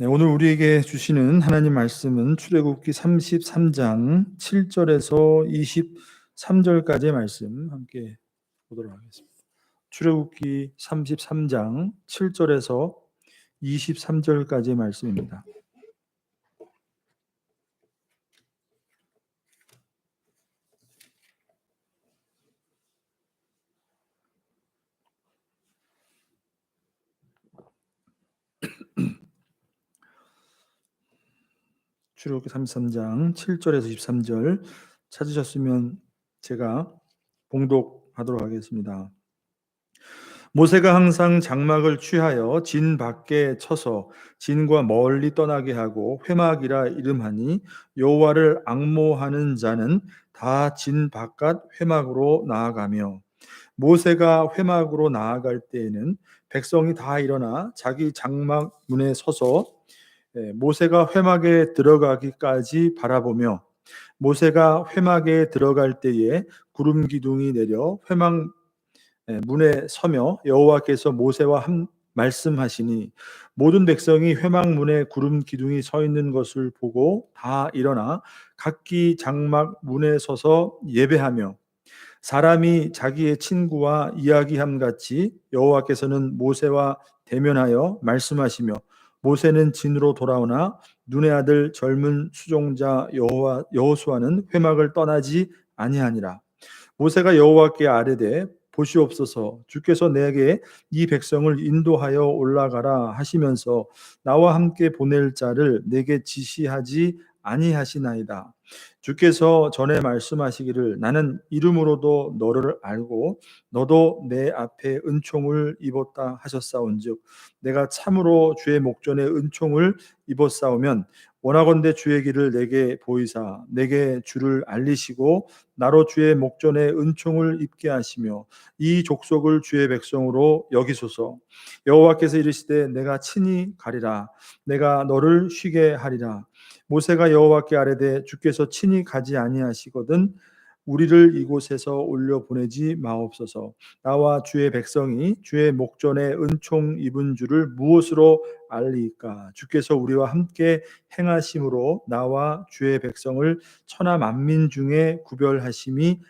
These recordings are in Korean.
네, 오늘 우리에게 주시는 하나님 말씀은 출애굽기 33장 7절에서 23절까지의 말씀 함께 보도록 하겠습니다. 출애굽기 33장 7절에서 23절까지의 말씀입니다. 출애굽기 33장 7절에서 23절 찾으셨으면 제가 봉독하도록 하겠습니다. 모세가 항상 장막을 취하여 진 밖에 쳐서 진과 멀리 떠나게 하고 회막이라 이름하니 여호와를 앙모하는 자는 다 진 바깥 회막으로 나아가며, 모세가 회막으로 나아갈 때에는 백성이 다 일어나 자기 장막 문에 서서 모세가 회막에 들어가기까지 바라보며, 모세가 회막에 들어갈 때에 구름 기둥이 내려 회막 문에 서며 여호와께서 모세와 말씀하시니, 모든 백성이 회막 문에 구름 기둥이 서 있는 것을 보고 다 일어나 각기 장막 문에 서서 예배하며, 사람이 자기의 친구와 이야기함 같이 여호와께서는 모세와 대면하여 말씀하시며, 모세는 진으로 돌아오나 눈의 아들 젊은 수종자 여호수아는 회막을 떠나지 아니하니라. 모세가 여호와께 아뢰되 보시옵소서, 주께서 내게 이 백성을 인도하여 올라가라 하시면서 나와 함께 보낼 자를 내게 지시하지 아니하시나이다. 주께서 전에 말씀하시기를 나는 이름으로도 너를 알고 너도 내 앞에 은총을 입었다 하셨사온즉, 내가 참으로 주의 목전에 은총을 입었사오면 원하건대 주의 길을 내게 보이사 내게 주를 알리시고 나로 주의 목전에 은총을 입게 하시며 이 족속을 주의 백성으로 여기소서. 여호와께서 이르시되 내가 친히 가리라. 내가 너를 쉬게 하리라. 모세가 여호와께 아뢰되 주께서 친히 가지 아니하시거든 우리를 이곳에서 올려 보내지 마옵소서. 나와 주의 백성이 주의 목전에 은총 입은 줄을 무엇으로 알리까? 주께서 우리와 함께 행하심으로 나와 주의 백성을 천하 만민 중에 구별하심이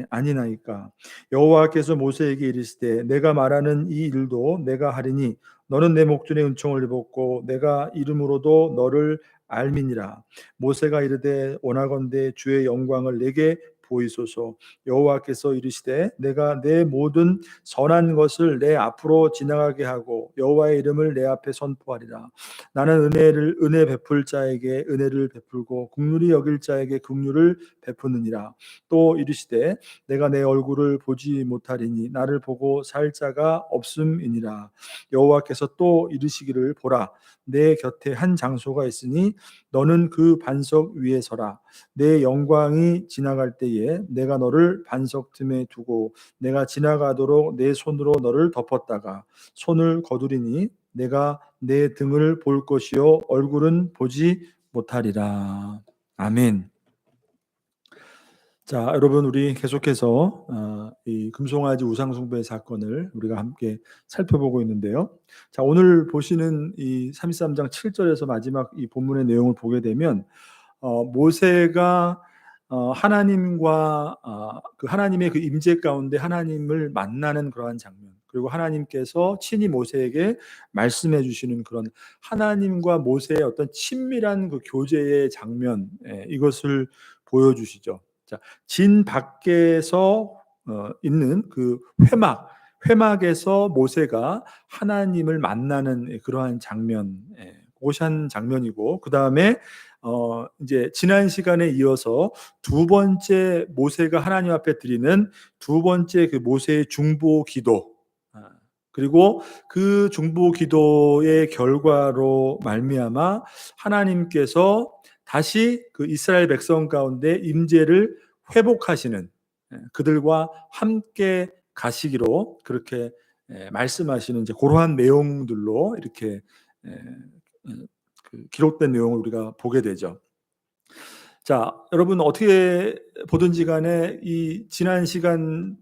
아니나이까. 여호와께서 모세에게 이르시되 내가 말하는 이 일도 내가 하리니 너는 내 목전에 은총을 입었고 내가 이름으로도 너를 알미니라. 모세가 이르되 원하건대 주의 영광을 내게 보이소서. 여호와께서 이르시되 내가 내 모든 선한 것을 내 앞으로 지나가게 하고 여호와의 이름을 내 앞에 선포하리라. 나는 은혜 베풀 자에게 은혜를 베풀고 긍휼히 여길 자에게 긍휼을 베푸느니라. 또 이르시되 내가 내 얼굴을 보지 못하리니 나를 보고 살 자가 없음이니라. 여호와께서 또 이르시기를 보라, 내 곁에 한 장소가 있으니 너는 그 반석 위에 서라. 내 영광이 지나갈 때에 내가 너를 반석 틈에 두고 내가 지나가도록 내 손으로 너를 덮었다가 손을 거두리니 내가 내 등을 볼 것이요 얼굴은 보지 못하리라. 아멘. 자, 여러분, 우리 계속해서 이 금송아지 우상숭배 사건을 우리가 함께 살펴보고 있는데요. 자, 오늘 보시는 이 33장 7절에서 마지막 이 본문의 내용을 보게 되면 모세가 하나님과 그 하나님의 그 임재 가운데 하나님을 만나는 그러한 장면, 그리고 하나님께서 친히 모세에게 말씀해 주시는 그런 하나님과 모세의 어떤 친밀한 그 교제의 장면, 이것을 보여주시죠. 자, 진 밖에서 있는 그 회막에서 모세가 하나님을 만나는 그러한 장면, 그것이 한 장면이고, 그 다음에 이제 지난 시간에 이어서 두 번째 모세가 하나님 앞에 드리는 두 번째 그 모세의 중보 기도, 그리고 그 중보 기도의 결과로 말미암아 하나님께서 다시 그 이스라엘 백성 가운데 임재를 회복하시는, 그들과 함께 가시기로 그렇게 말씀하시는 이제 그러한 내용들로 이렇게 그 기록된 내용을 우리가 보게 되죠. 자, 여러분 어떻게 보든지 간에 이 지난 시간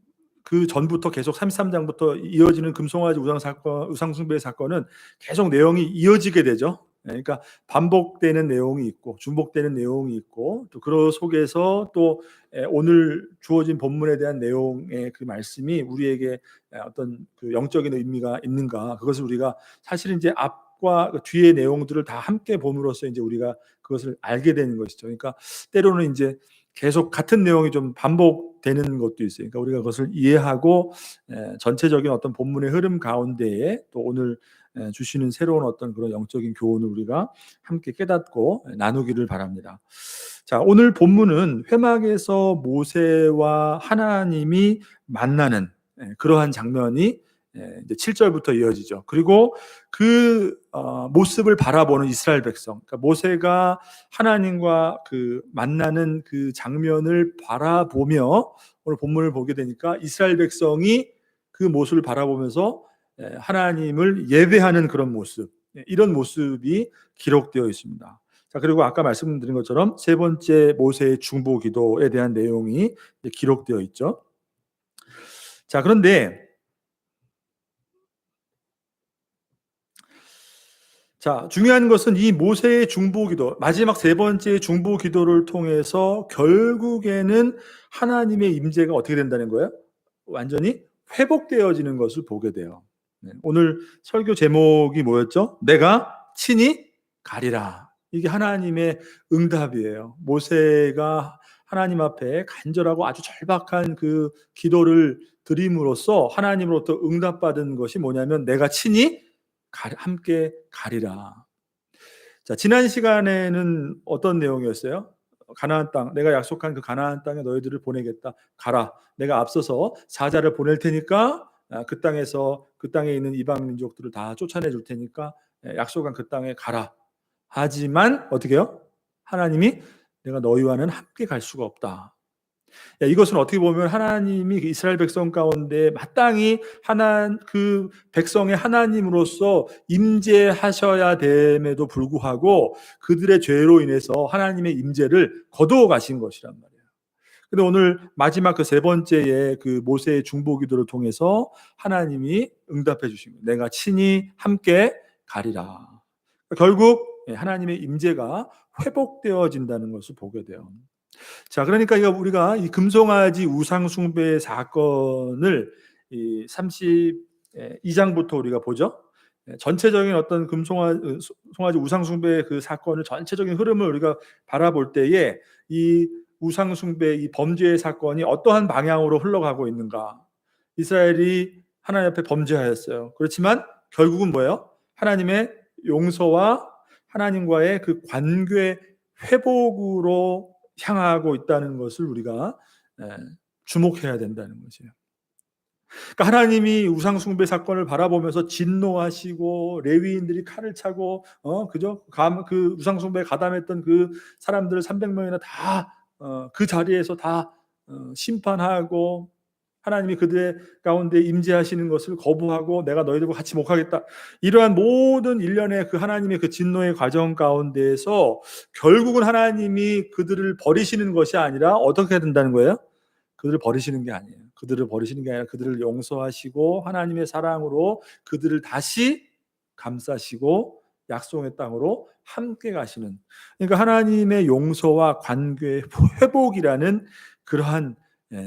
그 전부터 계속 33장부터 이어지는 금송아지 우상 숭배의 사건은 계속 내용이 이어지게 되죠. 그러니까 반복되는 내용이 있고 중복되는 내용이 있고 또 그 속에서 또 오늘 주어진 본문에 대한 내용의 그 말씀이 우리에게 어떤 그 영적인 의미가 있는가, 그것을 우리가 사실은 이제 앞과 뒤의 내용들을 다 함께 봄으로써 이제 우리가 그것을 알게 되는 것이죠. 그러니까 때로는 이제 계속 같은 내용이 좀 반복되는 것도 있어요. 그러니까 우리가 그것을 이해하고 전체적인 어떤 본문의 흐름 가운데에 또 오늘 주시는 새로운 어떤 그런 영적인 교훈을 우리가 함께 깨닫고 나누기를 바랍니다. 자, 오늘 본문은 회막에서 모세와 하나님이 만나는 그러한 장면이 이제 7절부터 이어지죠. 그리고 그 모습을 바라보는 이스라엘 백성, 그러니까 모세가 하나님과 그 만나는 그 장면을 바라보며 오늘 본문을 보게 되니까 이스라엘 백성이 그 모습을 바라보면서 하나님을 예배하는 그런 모습, 이런 모습이 기록되어 있습니다. 자, 그리고 아까 말씀드린 것처럼 세 번째 모세의 중보 기도에 대한 내용이 기록되어 있죠. 자, 그런데 중요한 것은 이 모세의 중보 기도, 마지막 세 번째 중보 기도를 통해서 결국에는 하나님의 임재가 어떻게 된다는 거예요? 완전히 회복되어지는 것을 보게 돼요. 오늘 설교 제목이 뭐였죠? 내가 친히 가리라. 이게 하나님의 응답이에요. 모세가 하나님 앞에 간절하고 아주 절박한 그 기도를 드림으로써 하나님으로부터 응답받은 것이 뭐냐면 내가 친히 함께 가리라. 자, 지난 시간에는 어떤 내용이었어요? 가나안 땅, 내가 약속한 그 가나안 땅에 너희들을 보내겠다. 가라. 내가 앞서서 사자를 보낼 테니까 그 땅에서 그 땅에 있는 이방 민족들을 다 쫓아내 줄 테니까 약속한 그 땅에 가라. 하지만 어떻게 해요? 하나님이 내가 너희와는 함께 갈 수가 없다. 이것은 어떻게 보면 하나님이 이스라엘 백성 가운데 마땅히 그 백성의 하나님으로서 임재하셔야 됨에도 불구하고 그들의 죄로 인해서 하나님의 임재를 거두어 가신 것이란 말이에요. 근데 오늘 마지막 그 세 번째의 그 모세의 중보 기도를 통해서 하나님이 응답해 주신 거예요. 내가 친히 함께 가리라. 결국 하나님의 임재가 회복되어진다는 것을 보게 돼요. 자, 그러니까 우리가 이 금송아지 우상 숭배 사건을 이 32장부터 우리가 보죠. 전체적인 어떤 송아지 우상 숭배의 그 사건을 전체적인 흐름을 우리가 바라볼 때에 이 우상 숭배 이 범죄의 사건이 어떠한 방향으로 흘러가고 있는가? 이스라엘이 하나님 앞에 범죄하였어요. 그렇지만 결국은 뭐예요? 하나님의 용서와 하나님과의 그 관계 회복으로 향하고 있다는 것을 우리가 주목해야 된다는 것이에요. 그러니까 하나님이 우상 숭배 사건을 바라보면서 진노하시고 레위인들이 칼을 차고 그죠? 그 우상 숭배에 가담했던 그 사람들 300명이나 다 그 자리에서 다 심판하고 하나님이 그들 가운데 임재하시는 것을 거부하고 내가 너희들과 같이 목하겠다. 이러한 모든 일련의 그 하나님의 그 진노의 과정 가운데에서 결국은 하나님이 그들을 버리시는 것이 아니라 어떻게 해야 된다는 거예요? 그들을 버리시는 게 아니에요. 그들을 버리시는 게 아니라 그들을 용서하시고 하나님의 사랑으로 그들을 다시 감싸시고 약속의 땅으로 함께 가시는, 그러니까 하나님의 용서와 관계의 회복이라는 그러한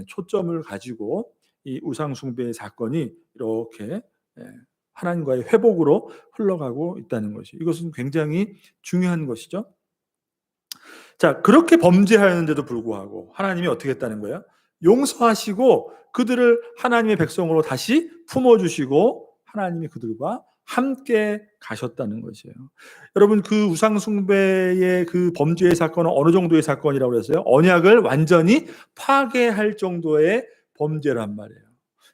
초점을 가지고 이 우상 숭배의 사건이 이렇게 하나님과의 회복으로 흘러가고 있다는 것이, 이것은 굉장히 중요한 것이죠. 자, 그렇게 범죄하였는데도 불구하고 하나님이 어떻게 했다는 거예요? 용서하시고 그들을 하나님의 백성으로 다시 품어주시고 하나님이 그들과 함께 가셨다는 것이에요. 여러분, 그 우상 숭배의 그 범죄의 사건은 어느 정도의 사건이라고 그랬어요? 언약을 완전히 파괴할 정도의 범죄란 말이에요.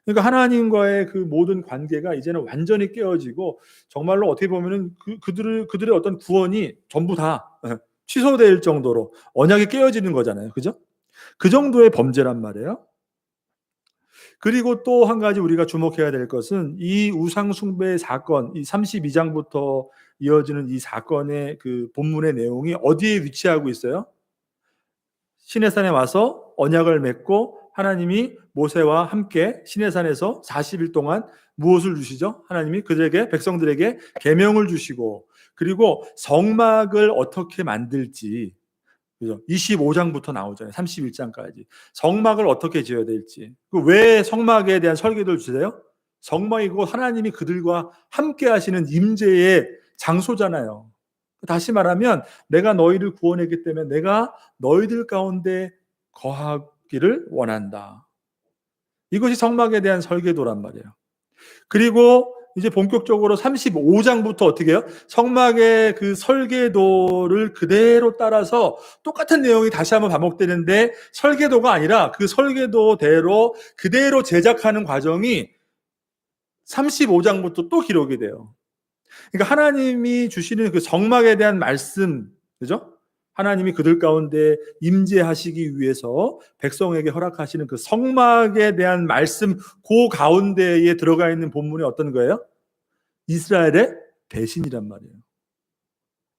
그러니까 하나님과의 그 모든 관계가 이제는 완전히 깨어지고 정말로 어떻게 보면은 그들의 어떤 구원이 전부 다 취소될 정도로 언약이 깨어지는 거잖아요. 그죠? 그 정도의 범죄란 말이에요. 그리고 또 한 가지 우리가 주목해야 될 것은 이 우상 숭배 사건, 이 32장부터 이어지는 이 사건의 그 본문의 내용이 어디에 위치하고 있어요? 시내산에 와서 언약을 맺고 하나님이 모세와 함께 시내산에서 40일 동안 무엇을 주시죠? 하나님이 그들에게, 백성들에게 계명을 주시고, 그리고 성막을 어떻게 만들지, 그죠? 25장부터 나오잖아요. 31장까지. 성막을 어떻게 지어야 될지. 왜 성막에 대한 설계도를 주세요? 성막이 곧 하나님이 그들과 함께 하시는 임재의 장소잖아요. 다시 말하면 내가 너희를 구원했기 때문에 내가 너희들 가운데 거하기를 원한다. 이것이 성막에 대한 설계도란 말이에요. 그리고 이제 본격적으로 35장부터 어떻게 해요? 성막의 그 설계도를 그대로 따라서 똑같은 내용이 다시 한번 반복되는데, 설계도가 아니라 그 설계도대로 그대로 제작하는 과정이 35장부터 또 기록이 돼요. 그러니까 하나님이 주시는 그 성막에 대한 말씀, 그죠? 하나님이 그들 가운데 임재하시기 위해서 백성에게 허락하시는 그 성막에 대한 말씀, 그 가운데에 들어가 있는 본문이 어떤 거예요? 이스라엘의 배신이란 말이에요.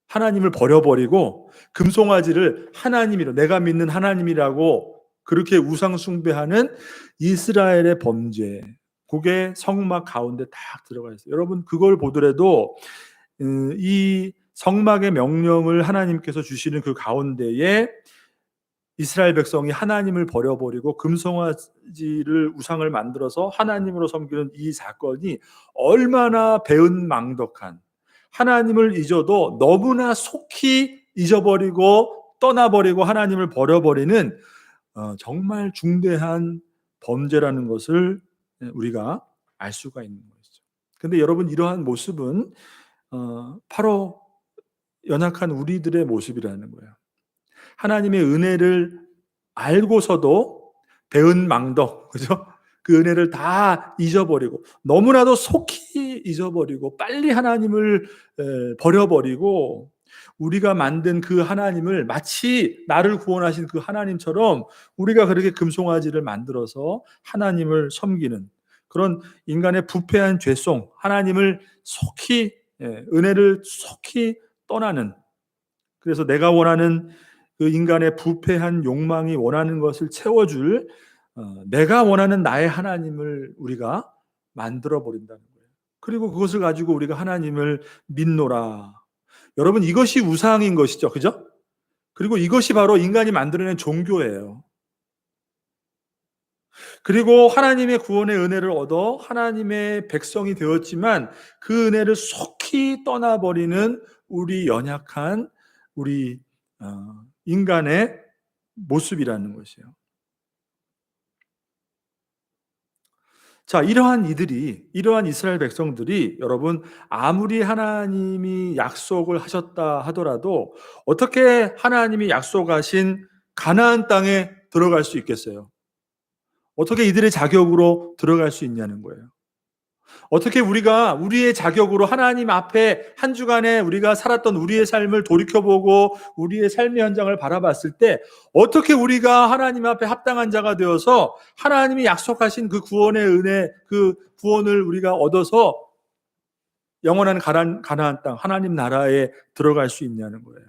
하나님을 버려버리고 금송아지를 하나님이라, 내가 믿는 하나님이라고 그렇게 우상 숭배하는 이스라엘의 범죄, 그게 성막 가운데 딱 들어가 있어요. 여러분, 그걸 보더라도 이 성막의 명령을 하나님께서 주시는 그 가운데에 이스라엘 백성이 하나님을 버려버리고 금송아지를, 우상을 만들어서 하나님으로 섬기는 이 사건이 얼마나 배은망덕한, 하나님을 잊어도 너무나 속히 잊어버리고 떠나버리고 하나님을 버려버리는 정말 중대한 범죄라는 것을 우리가 알 수가 있는 것이죠. 근데 여러분, 이러한 모습은 바로 연약한 우리들의 모습이라는 거예요. 하나님의 은혜를 알고서도 배은망덕, 그죠? 그 은혜를 다 잊어버리고, 너무나도 속히 잊어버리고, 빨리 하나님을 버려버리고, 우리가 만든 그 하나님을 마치 나를 구원하신 그 하나님처럼 우리가 그렇게 금송아지를 만들어서 하나님을 섬기는 그런 인간의 부패한 죄송, 하나님을 속히, 은혜를 속히 떠나는, 그래서 내가 원하는 그 인간의 부패한 욕망이 원하는 것을 채워줄 내가 원하는 나의 하나님을 우리가 만들어 버린다는 거예요. 그리고 그것을 가지고 우리가 하나님을 믿노라. 여러분, 이것이 우상인 것이죠. 그죠? 그리고 이것이 바로 인간이 만들어낸 종교예요. 그리고 하나님의 구원의 은혜를 얻어 하나님의 백성이 되었지만 그 은혜를 속히 떠나버리는 우리 연약한 우리 인간의 모습이라는 것이에요. 자, 이러한 이스라엘 백성들이, 여러분, 아무리 하나님이 약속을 하셨다 하더라도 어떻게 하나님이 약속하신 가나안 땅에 들어갈 수 있겠어요? 어떻게 이들의 자격으로 들어갈 수 있냐는 거예요. 어떻게 우리가 우리의 자격으로 하나님 앞에 한 주간에 우리가 살았던 우리의 삶을 돌이켜보고 우리의 삶의 현장을 바라봤을 때 어떻게 우리가 하나님 앞에 합당한 자가 되어서 하나님이 약속하신 그 구원의 은혜, 그 구원을 우리가 얻어서 영원한 가나안 땅, 하나님 나라에 들어갈 수 있냐는 거예요.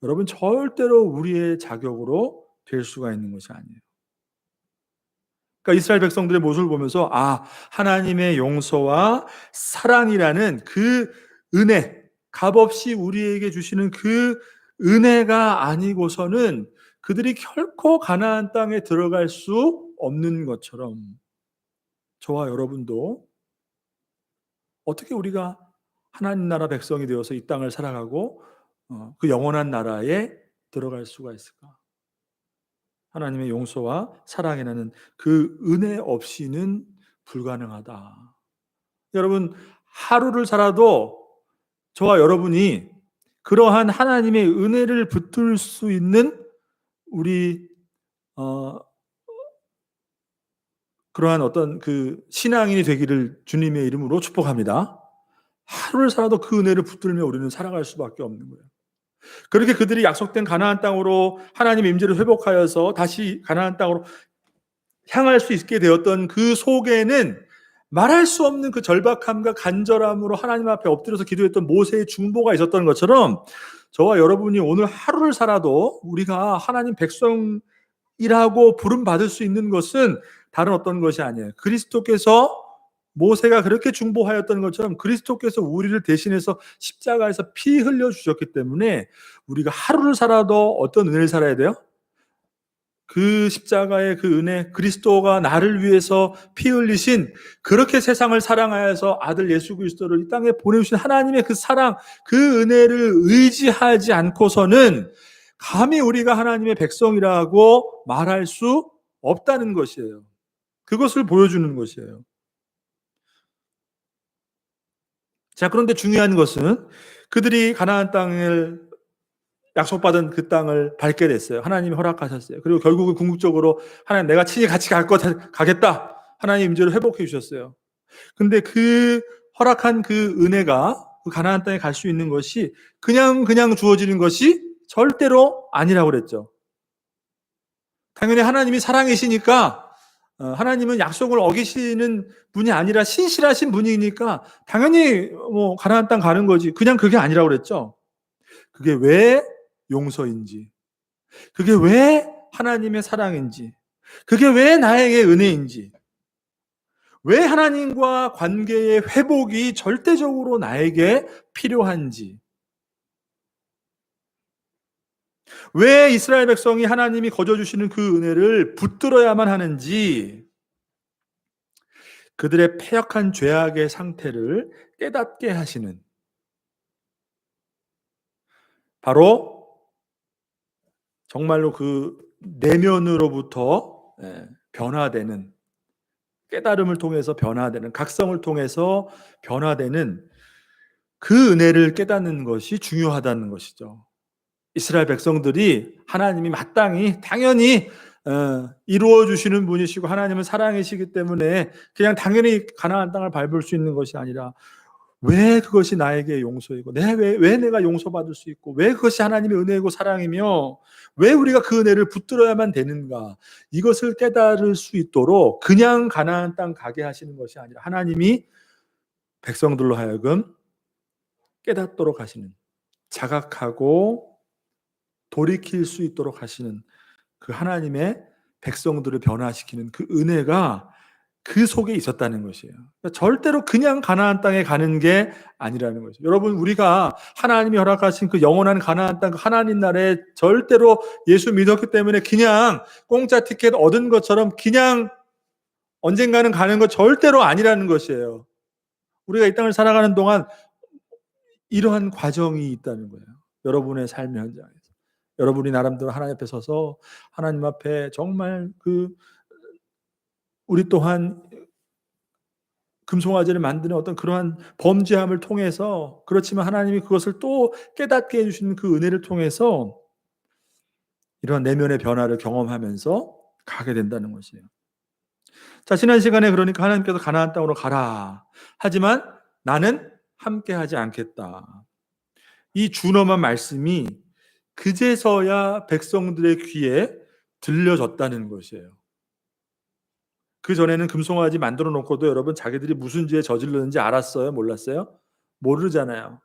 여러분, 절대로 우리의 자격으로 될 수가 있는 것이 아니에요. 그러니까 이스라엘 백성들의 모습을 보면서 하나님의 용서와 사랑이라는 그 은혜, 값없이 우리에게 주시는 그 은혜가 아니고서는 그들이 결코 가나안 땅에 들어갈 수 없는 것처럼, 저와 여러분도 어떻게 우리가 하나님 나라 백성이 되어서 이 땅을 살아가고 그 영원한 나라에 들어갈 수가 있을까? 하나님의 용서와 사랑이라는 그 은혜 없이는 불가능하다. 여러분, 하루를 살아도 저와 여러분이 그러한 하나님의 은혜를 붙들 수 있는 우리 그러한 어떤 그 신앙인이 되기를 주님의 이름으로 축복합니다. 하루를 살아도 그 은혜를 붙들며 우리는 살아갈 수밖에 없는 거예요. 그렇게 그들이 약속된 가나안 땅으로 하나님의 임재를 회복하여서 다시 가나안 땅으로 향할 수 있게 되었던 그 속에는 말할 수 없는 그 절박함과 간절함으로 하나님 앞에 엎드려서 기도했던 모세의 중보가 있었던 것처럼 저와 여러분이 오늘 하루를 살아도 우리가 하나님 백성이 이라고 부름받을 수 있는 것은 다른 어떤 것이 아니에요. 그리스도께서 모세가 그렇게 중보하였던 것처럼 그리스도께서 우리를 대신해서 십자가에서 피 흘려 주셨기 때문에 우리가 하루를 살아도 어떤 은혜를 살아야 돼요? 그 십자가의 그 은혜, 그리스도가 나를 위해서 피 흘리신, 그렇게 세상을 사랑하여서 아들 예수 그리스도를 이 땅에 보내주신 하나님의 그 사랑, 그 은혜를 의지하지 않고서는 감히 우리가 하나님의 백성이라고 말할 수 없다는 것이에요. 그것을 보여주는 것이에요. 자, 그런데 중요한 것은 그들이 가나안 땅을, 약속받은 그 땅을 밟게 됐어요. 하나님이 허락하셨어요. 그리고 결국은 궁극적으로 하나님, 내가 친히 같이 가겠다. 하나님 임재를 회복해 주셨어요. 근데 그 허락한 그 은혜가 그 가나안 땅에 갈 수 있는 것이 그냥 주어지는 것이 절대로 아니라고 그랬죠. 당연히 하나님이 사랑이시니까, 하나님은 약속을 어기시는 분이 아니라 신실하신 분이니까 당연히 뭐 가나안 땅 가는 거지. 그냥 그게 아니라고 그랬죠. 그게 왜 용서인지, 그게 왜 하나님의 사랑인지, 그게 왜 나에게 은혜인지, 왜 하나님과 관계의 회복이 절대적으로 나에게 필요한지, 왜 이스라엘 백성이 하나님이 거저주시는 그 은혜를 붙들어야만 하는지, 그들의 패역한 죄악의 상태를 깨닫게 하시는, 바로 정말로 그 내면으로부터 변화되는, 깨달음을 통해서 변화되는, 각성을 통해서 변화되는 그 은혜를 깨닫는 것이 중요하다는 것이죠. 이스라엘 백성들이 하나님이 마땅히 당연히 이루어 주시는 분이시고 하나님은 사랑이시기 때문에 그냥 당연히 가나안 땅을 밟을 수 있는 것이 아니라, 왜 그것이 나에게 용서이고 왜 내가 용서받을 수 있고 왜 그것이 하나님의 은혜이고 사랑이며 왜 우리가 그 은혜를 붙들어야만 되는가, 이것을 깨달을 수 있도록 그냥 가나안 땅 가게 하시는 것이 아니라 하나님이 백성들로 하여금 깨닫도록 하시는, 자각하고 돌이킬 수 있도록 하시는 그 하나님의 백성들을 변화시키는 그 은혜가 그 속에 있었다는 것이에요. 그러니까 절대로 그냥 가나안 땅에 가는 게 아니라는 거죠. 여러분, 우리가 하나님이 허락하신 그 영원한 가나안 땅, 그 하나님 나라에 절대로 예수 믿었기 때문에 그냥 공짜 티켓 얻은 것처럼 그냥 언젠가는 가는 것 절대로 아니라는 것이에요. 우리가 이 땅을 살아가는 동안 이러한 과정이 있다는 거예요. 여러분의 삶의 현장에서. 여러분이 나름대로 하나님 앞에 서서 하나님 앞에 정말 우리 또한 금송아지를 만드는 어떤 그러한 범죄함을 통해서, 그렇지만 하나님이 그것을 또 깨닫게 해주시는 그 은혜를 통해서 이러한 내면의 변화를 경험하면서 가게 된다는 것이에요. 자, 지난 시간에 그러니까 하나님께서 가나안 땅으로 가라, 하지만 나는 함께하지 않겠다, 이 준엄한 말씀이 그제서야 백성들의 귀에 들려졌다는 것이에요. 그 전에는 금송아지 만들어 놓고도 여러분, 자기들이 무슨 죄에 저질렀는지 알았어요? 몰랐어요? 모르잖아요.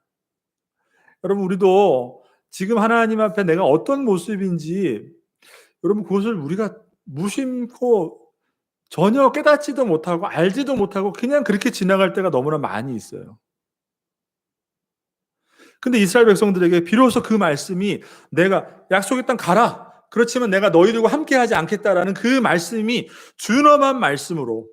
여러분, 우리도 지금 하나님 앞에 내가 어떤 모습인지, 여러분, 그것을 우리가 무심코 전혀 깨닫지도 못하고 알지도 못하고 그냥 그렇게 지나갈 때가 너무나 많이 있어요. 근데 이스라엘 백성들에게 비로소 그 말씀이, 내가 약속의 땅 가라, 그렇지만 내가 너희들과 함께하지 않겠다라는 그 말씀이 준엄한 말씀으로,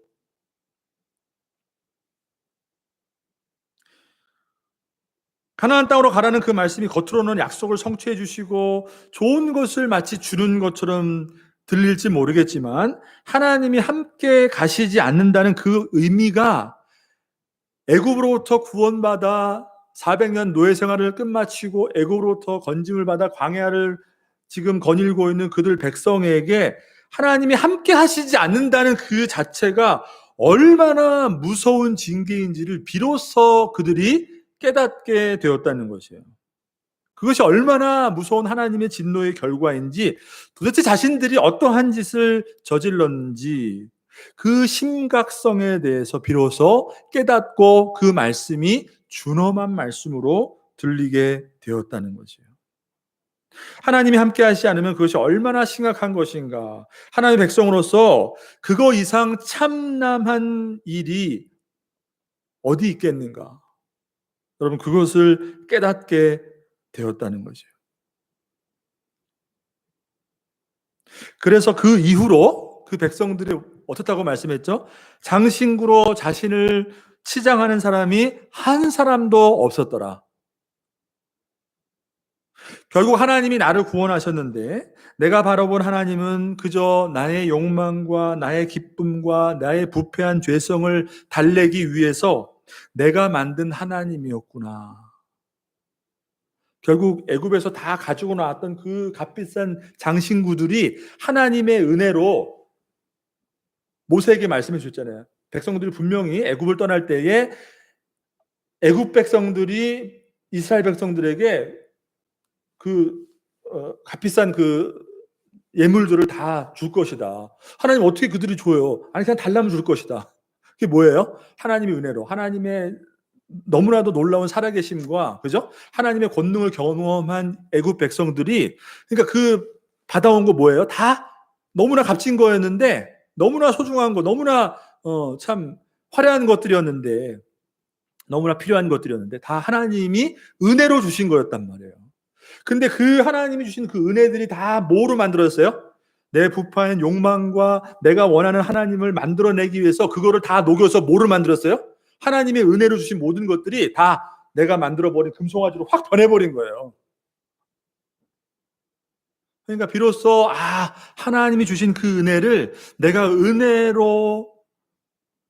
가나안 땅으로 가라는 그 말씀이 겉으로는 약속을 성취해 주시고 좋은 것을 마치 주는 것처럼 들릴지 모르겠지만, 하나님이 함께 가시지 않는다는 그 의미가, 애굽으로부터 구원받아 400년 노예 생활을 끝마치고 애굽으로부터 건짐을 받아 광야를 지금 거닐고 있는 그들 백성에게 하나님이 함께 하시지 않는다는 그 자체가 얼마나 무서운 징계인지를 비로소 그들이 깨닫게 되었다는 것이에요. 그것이 얼마나 무서운 하나님의 진노의 결과인지, 도대체 자신들이 어떠한 짓을 저질렀는지 그 심각성에 대해서 비로소 깨닫고 그 말씀이 준엄한 말씀으로 들리게 되었다는 것이에요. 하나님이 함께 하시지 않으면 그것이 얼마나 심각한 것인가. 하나님의 백성으로서 그거 이상 참남한 일이 어디 있겠는가. 여러분, 그것을 깨닫게 되었다는 거죠. 그래서 그 이후로 그 백성들이 어떻다고 말씀했죠? 장신구로 자신을 치장하는 사람이 한 사람도 없었더라. 결국 하나님이 나를 구원하셨는데 내가 바라본 하나님은 그저 나의 욕망과 나의 기쁨과 나의 부패한 죄성을 달래기 위해서 내가 만든 하나님이었구나. 결국 애굽에서 다 가지고 나왔던 그 값비싼 장신구들이 하나님의 은혜로 모세에게 말씀해 줬잖아요. 백성들이 분명히 애굽을 떠날 때에 애굽 백성들이 이스라엘 백성들에게 그 값비싼 그 예물들을 다 줄 것이다. 하나님 어떻게 그들이 줘요? 아니 그냥 달라면 줄 것이다. 그게 뭐예요? 하나님의 은혜로, 하나님의 너무나도 놀라운 살아계심과 그죠? 하나님의 권능을 경험한 애굽 백성들이 그러니까 그 받아온 거 뭐예요? 다 너무나 값진 거였는데 너무나 소중한 거, 너무나 참 화려한 것들이었는데 너무나 필요한 것들이었는데 다 하나님이 은혜로 주신 거였단 말이에요. 근데 그 하나님이 주신 그 은혜들이 다 뭐로 만들어졌어요? 내 부패한 욕망과 내가 원하는 하나님을 만들어내기 위해서 그거를 다 녹여서 뭐를 만들었어요? 하나님의 은혜로 주신 모든 것들이 다 내가 만들어버린 금송아지로 확 변해버린 거예요. 그러니까 비로소 하나님이 주신 그 은혜를 내가 은혜로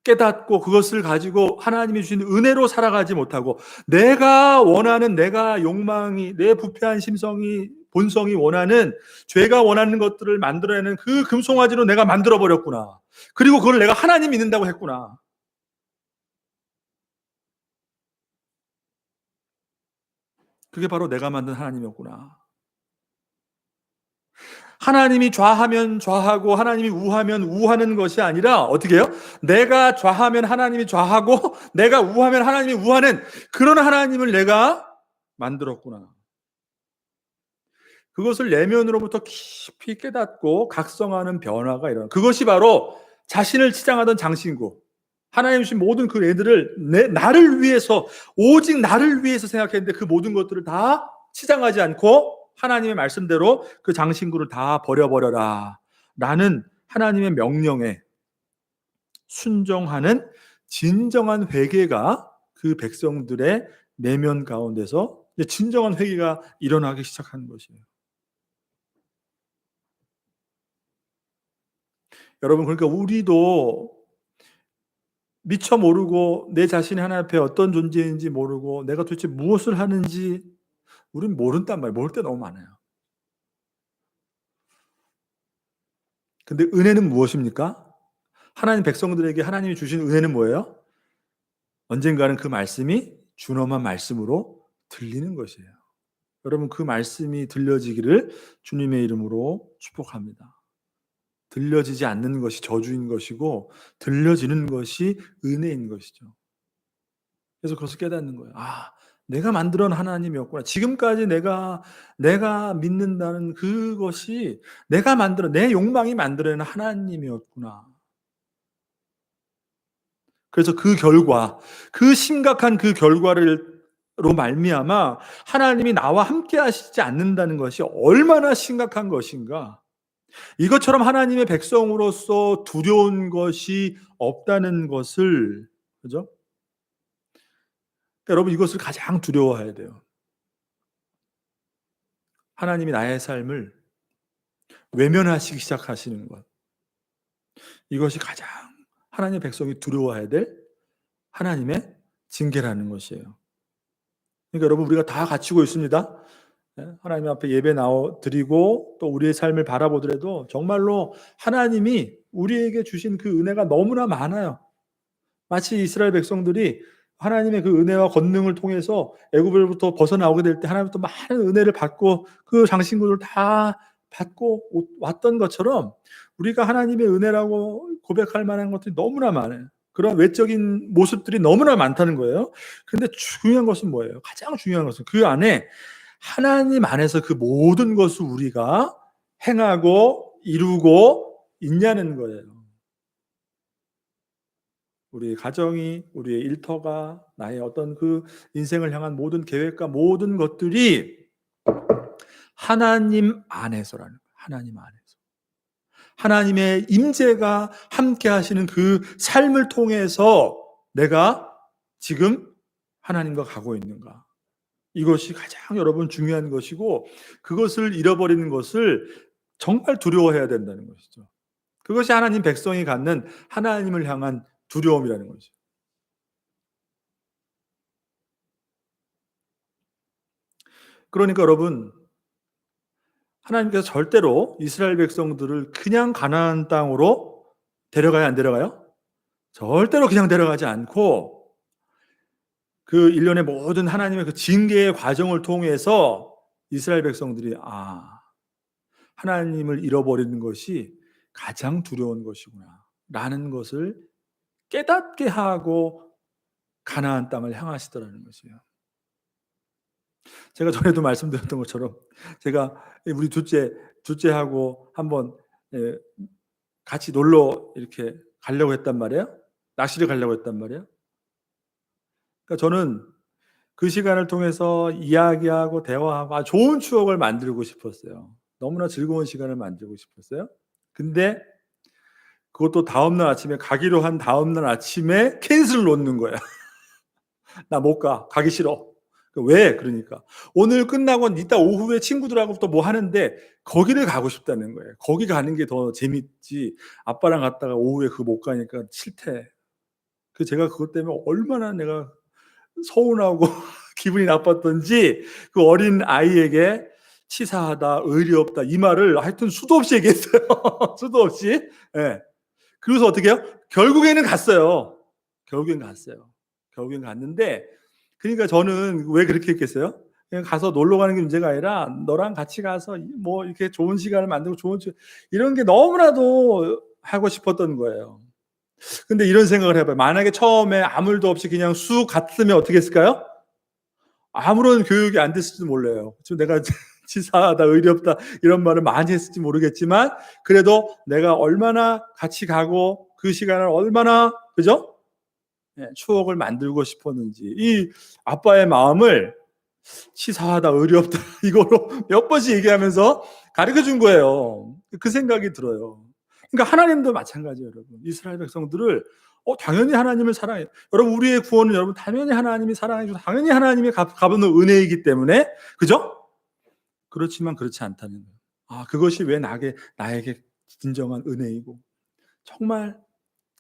깨닫고 그것을 가지고 하나님이 주신 은혜로 살아가지 못하고 내가 원하는 내가 욕망이 내 부패한 심성이 본성이 원하는 죄가 원하는 것들을 만들어내는 그 금송아지로 내가 만들어버렸구나. 그리고 그걸 내가 하나님 믿는다고 했구나. 그게 바로 내가 만든 하나님이었구나. 하나님이 좌하면 좌하고 하나님이 우하면 우하는 것이 아니라 어떻게 해요? 내가 좌하면 하나님이 좌하고 내가 우하면 하나님이 우하는 그런 하나님을 내가 만들었구나. 그것을 내면으로부터 깊이 깨닫고 각성하는 변화가 일어나. 그것이 바로 자신을 치장하던 장신구. 하나님 주신 모든 그 애들을 나를 위해서 오직 나를 위해서 생각했는데 그 모든 것들을 다 치장하지 않고 하나님의 말씀대로 그 장신구를 다 버려버려라 라는 하나님의 명령에 순종하는 진정한 회개가 그 백성들의 내면 가운데서 진정한 회개가 일어나기 시작한 것이에요. 여러분, 그러니까 우리도 미처 모르고 내 자신이 하나님 앞에 어떤 존재인지 모르고 내가 도대체 무엇을 하는지 우린 모른단 말이에요. 모를 때 너무 많아요. 근데 은혜는 무엇입니까? 하나님 백성들에게 하나님이 주신 은혜는 뭐예요? 언젠가는 그 말씀이 준엄한 말씀으로 들리는 것이에요. 여러분, 그 말씀이 들려지기를 주님의 이름으로 축복합니다. 들려지지 않는 것이 저주인 것이고 들려지는 것이 은혜인 것이죠. 그래서 그것을 깨닫는 거예요. 내가 만들어낸 하나님이었구나. 지금까지 내가 믿는다는 그것이 내가 내 욕망이 만들어낸 하나님이었구나. 그래서 그 결과, 그 심각한 그 결과로 말미암아 하나님이 나와 함께 하시지 않는다는 것이 얼마나 심각한 것인가. 이것처럼 하나님의 백성으로서 두려운 것이 없다는 것을, 그죠? 그러니까 여러분, 이것을 가장 두려워해야 돼요. 하나님이 나의 삶을 외면하시기 시작하시는 것. 이것이 가장 하나님의 백성이 두려워해야 될 하나님의 징계라는 것이에요. 그러니까 여러분, 우리가 다 갖추고 있습니다. 하나님 앞에 예배 드리고 또 우리의 삶을 바라보더라도 정말로 하나님이 우리에게 주신 그 은혜가 너무나 많아요. 마치 이스라엘 백성들이 하나님의 그 은혜와 권능을 통해서 애굽으로부터 벗어나오게 될 때 하나님부터 많은 은혜를 받고 그 장신구를 다 받고 왔던 것처럼 우리가 하나님의 은혜라고 고백할 만한 것들이 너무나 많아요. 그런 외적인 모습들이 너무나 많다는 거예요. 그런데 중요한 것은 뭐예요? 가장 중요한 것은 그 안에 하나님 안에서 그 모든 것을 우리가 행하고 이루고 있냐는 거예요. 우리의 가정이, 우리의 일터가, 나의 어떤 그 인생을 향한 모든 계획과 모든 것들이 하나님 안에서라는 거예요. 하나님 안에서. 하나님의 임재가 함께 하시는 그 삶을 통해서 내가 지금 하나님과 가고 있는가. 이것이 가장 여러분 중요한 것이고, 그것을 잃어버리는 것을 정말 두려워해야 된다는 것이죠. 그것이 하나님 백성이 갖는 하나님을 향한 두려움이라는 거죠. 그러니까 여러분, 하나님께서 절대로 이스라엘 백성들을 그냥 가나안 땅으로 데려가야 안 데려가요? 절대로 그냥 데려가지 않고 그 일련의 모든 하나님의 그 징계의 과정을 통해서 이스라엘 백성들이 하나님을 잃어버리는 것이 가장 두려운 것이구나 라는 것을 깨닫게 하고 가나안 땅을 향하시더라는 것이에요. 제가 전에도 말씀드렸던 것처럼 제가 우리 둘째하고 한번 같이 놀러 이렇게 가려고 했단 말이에요. 낚시를 가려고 했단 말이에요. 그러니까 저는 그 시간을 통해서 이야기하고 대화하고 좋은 추억을 만들고 싶었어요. 너무나 즐거운 시간을 만들고 싶었어요. 근데 그것도 다음날 아침에 가기로 한 다음날 아침에 캔슬을 놓는 거야. 나 못 가. 가기 싫어. 왜? 그러니까 오늘 끝나고 이따 오후에 친구들하고 또 뭐 하는데 거기를 가고 싶다는 거예요. 거기 가는 게 더 재밌지. 아빠랑 갔다가 오후에 그거 못 가니까 싫대. 그 제가 그것 때문에 얼마나 내가 서운하고 기분이 나빴던지 그 어린 아이에게 치사하다, 의리 없다 이 말을 하여튼 수도 없이 얘기했어요. 수도 없이. 예. 그래서 어떻게 해요? 결국에는 갔어요. 결국엔 갔는데 그러니까 저는 왜 그렇게 했겠어요? 그냥 가서 놀러 가는 게 문제가 아니라 너랑 같이 가서 뭐 이렇게 좋은 시간을 만들고 이런 게 너무나도 하고 싶었던 거예요. 근데 이런 생각을 해봐요. 만약에 처음에 아무 일도 없이 그냥 쑥 갔으면 어떻게 했을까요? 아무런 교육이 안 됐을지도 몰라요. 지금 내가 치사하다, 의리 없다 이런 말을 많이 했을지 모르겠지만 그래도 내가 얼마나 같이 가고 그 시간을 얼마나 그죠? 추억을 만들고 싶었는지 이 아빠의 마음을 치사하다, 의리 없다 이거로 몇 번씩 얘기하면서 가르쳐 준 거예요. 그 생각이 들어요. 그러니까 하나님도 마찬가지예요, 여러분. 이스라엘 백성들을 당연히 하나님을 사랑해요. 여러분 우리의 구원은 여러분 당연히 하나님이 사랑해 주고 당연히 하나님이 갚아놓은 은혜이기 때문에 그죠? 그렇지만 그렇지 않다는 거예요. 그것이 왜 나에게 진정한 은혜이고 정말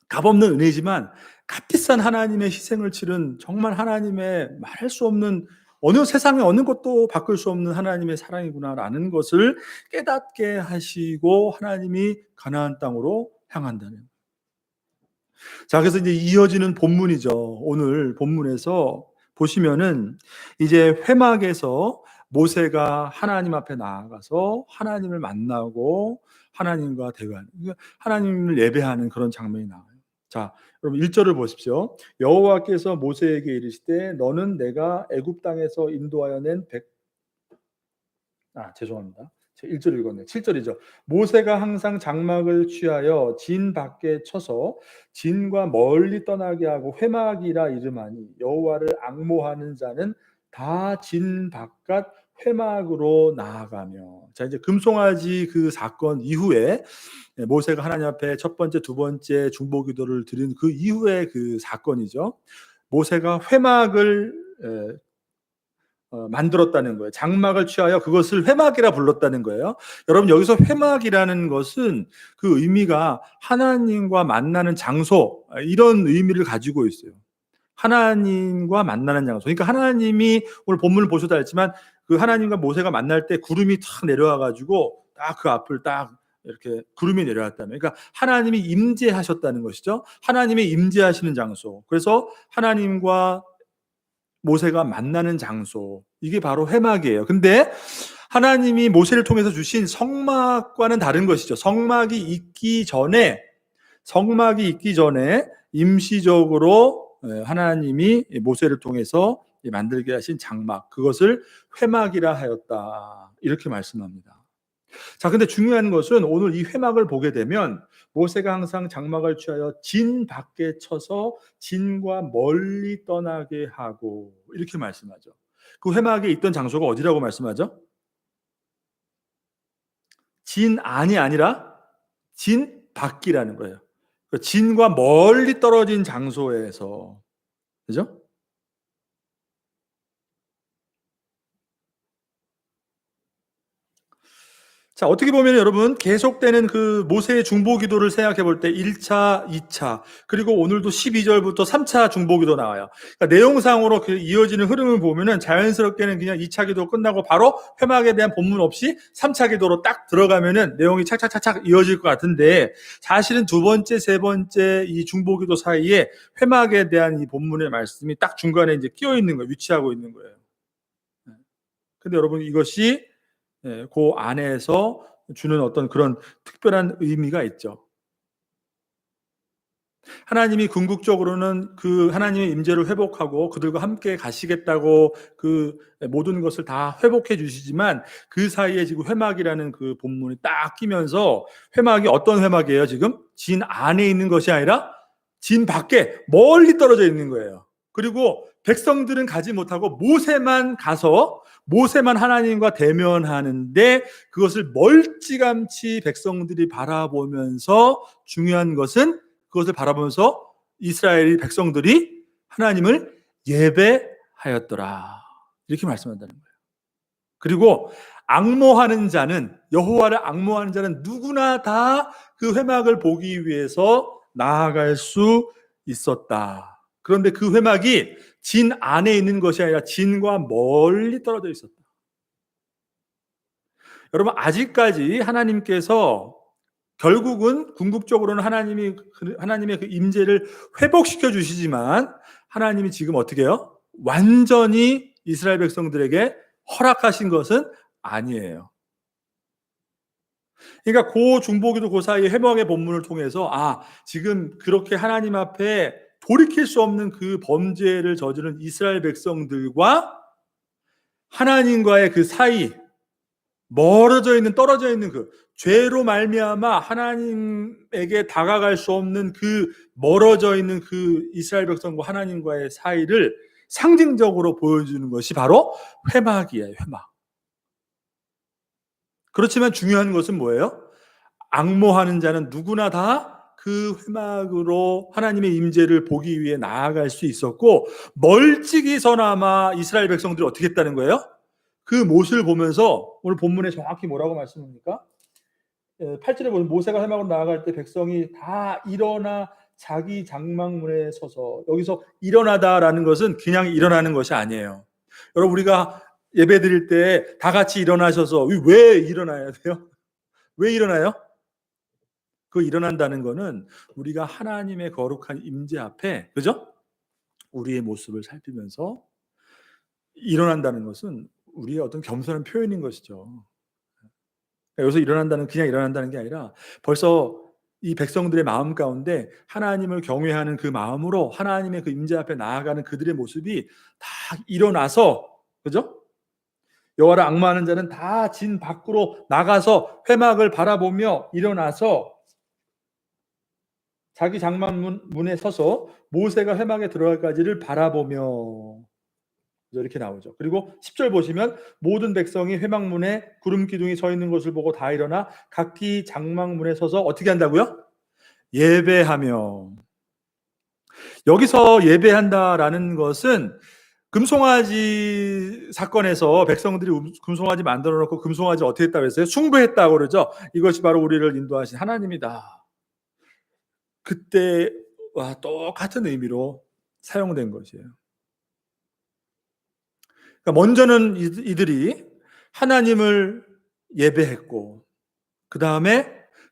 값없는 은혜지만 값비싼 하나님의 희생을 치른 정말 하나님의 말할 수 없는 어느 세상에 어느 것도 바꿀 수 없는 하나님의 사랑이구나라는 것을 깨닫게 하시고 하나님이 가나안 땅으로 향한다는. 자, 그래서 이제 이어지는 본문이죠. 오늘 본문에서 보시면은 이제 회막에서 모세가 하나님 앞에 나아가서 하나님을 만나고 하나님과 대화하는, 하나님을 예배하는 그런 장면이 나와요. 자, 여러분 1절을 보십시오. 여호와께서 모세에게 이르시되 너는 내가 애굽 땅에서 인도하여 낸 죄송합니다. 1절 읽었네요. 7절이죠. 모세가 항상 장막을 취하여 진 밖에 쳐서 진과 멀리 떠나게 하고 회막이라 이름하니 여호와를 앙모하는 자는 다 진 바깥 회막으로 나아가며. 자, 이제 금송아지 그 사건 이후에 모세가 하나님 앞에 첫 번째, 두 번째 중보기도를 드린 그 이후의 그 사건이죠. 모세가 회막을 만들었다는 거예요. 장막을 취하여 그것을 회막이라 불렀다는 거예요. 여러분 여기서 회막이라는 것은 그 의미가 하나님과 만나는 장소 이런 의미를 가지고 있어요. 하나님과 만나는 장소. 그러니까 하나님이 오늘 본문을 보셔도 알지만 그 하나님과 모세가 만날 때 구름이 탁 내려와 가지고 딱 그 앞을 딱 이렇게 구름이 내려왔다는. 그러니까 하나님이 임재하셨다는 것이죠. 하나님이 임재하시는 장소. 그래서 하나님과 모세가 만나는 장소 이게 바로 회막이에요. 근데 하나님이 모세를 통해서 주신 성막과는 다른 것이죠. 성막이 있기 전에 임시적으로 하나님이 모세를 통해서 만들게 하신 장막, 그것을 회막이라 하였다. 이렇게 말씀합니다. 자, 근데 중요한 것은 오늘 이 회막을 보게 되면 모세가 항상 장막을 취하여 진 밖에 쳐서 진과 멀리 떠나게 하고 이렇게 말씀하죠. 그 회막에 있던 장소가 어디라고 말씀하죠? 진 안이 아니라 진 밖이라는 거예요. 진과 멀리 떨어진 장소에서, 그죠? 자, 어떻게 보면 여러분 계속되는 그 모세의 중보기도를 생각해 볼 때 1차, 2차, 그리고 오늘도 12절부터 3차 중보기도 나와요. 그러니까 내용상으로 그 이어지는 흐름을 보면은 자연스럽게는 그냥 2차 기도 끝나고 바로 회막에 대한 본문 없이 3차 기도로 딱 들어가면은 내용이 착착착착 이어질 것 같은데, 사실은 두 번째, 세 번째 이 중보기도 사이에 회막에 대한 이 본문의 말씀이 딱 중간에 이제 끼어 있는 거예요. 위치하고 있는 거예요. 근데 여러분 이것이 그 안에서 주는 어떤 그런 특별한 의미가 있죠. 하나님이 궁극적으로는 그 하나님의 임재를 회복하고 그들과 함께 가시겠다고 그 모든 것을 다 회복해 주시지만, 그 사이에 지금 회막이라는 그 본문이 딱 끼면서, 회막이 어떤 회막이에요? 지금 진 안에 있는 것이 아니라 진 밖에 멀리 떨어져 있는 거예요. 그리고 백성들은 가지 못하고 모세만 하나님과 대면하는데, 그것을 멀찌감치 백성들이 바라보면서, 중요한 것은 그것을 바라보면서 이스라엘 백성들이 하나님을 예배하였더라. 이렇게 말씀한다는 거예요. 그리고 여호와를 앙모하는 자는 누구나 다 그 회막을 보기 위해서 나아갈 수 있었다. 그런데 그 회막이 진 안에 있는 것이 아니라 진과 멀리 떨어져 있었다. 여러분, 아직까지 하나님께서 결국은 궁극적으로는 하나님의 그 임재를 회복시켜 주시지만, 하나님이 지금 어떻게 해요? 완전히 이스라엘 백성들에게 허락하신 것은 아니에요. 그러니까 그 중보기도 그 사이에 회막의 본문을 통해서, 지금 그렇게 하나님 앞에 돌이킬 수 없는 그 범죄를 저지른 이스라엘 백성들과 하나님과의 그 사이, 떨어져 있는 그 죄로 말미암아 하나님에게 다가갈 수 없는 그 멀어져 있는 그 이스라엘 백성과 하나님과의 사이를 상징적으로 보여주는 것이 바로 회막이에요. 회막. 그렇지만 중요한 것은 뭐예요? 앙모하는 자는 누구나 다 그 회막으로 하나님의 임재를 보기 위해 나아갈 수 있었고, 멀찍이서나마 이스라엘 백성들이 어떻게 했다는 거예요? 그 모습을 보면서, 오늘 본문에 정확히 뭐라고 말씀합니까? 8절에 보면 모세가 회막으로 나아갈 때 백성이 다 일어나 자기 장막문에 서서, 여기서 일어나다라는 것은 그냥 일어나는 것이 아니에요. 여러분, 우리가 예배 드릴 때 다 같이 일어나셔서 왜 일어나야 돼요? 왜 일어나요? 그 일어난다는 거는 우리가 하나님의 거룩한 임재 앞에, 그죠? 우리의 모습을 살피면서 일어난다는 것은 우리의 어떤 겸손한 표현인 것이죠. 여기서 그냥 일어난다는 게 아니라, 벌써 이 백성들의 마음 가운데 하나님을 경외하는 그 마음으로 하나님의 그 임재 앞에 나아가는 그들의 모습이 다 일어나서, 그죠? 여호와를 앙모하는 자는 다 진 밖으로 나가서 회막을 바라보며 일어나서 자기 장막문에 서서 모세가 회막에 들어갈까지를 바라보며, 이렇게 나오죠. 그리고 10절 보시면 모든 백성이 회막문에 구름 기둥이 서 있는 것을 보고 다 일어나 각기 장막문에 서서 어떻게 한다고요? 예배하며. 여기서 예배한다라는 것은, 금송아지 사건에서 백성들이 금송아지 만들어 놓고 금송아지 어떻게 했다고 했어요? 숭배했다고 그러죠. 이것이 바로 우리를 인도하신 하나님이다. 그때와 똑같은 의미로 사용된 것이에요. 그러니까 먼저는 이들이 하나님을 예배했고, 그 다음에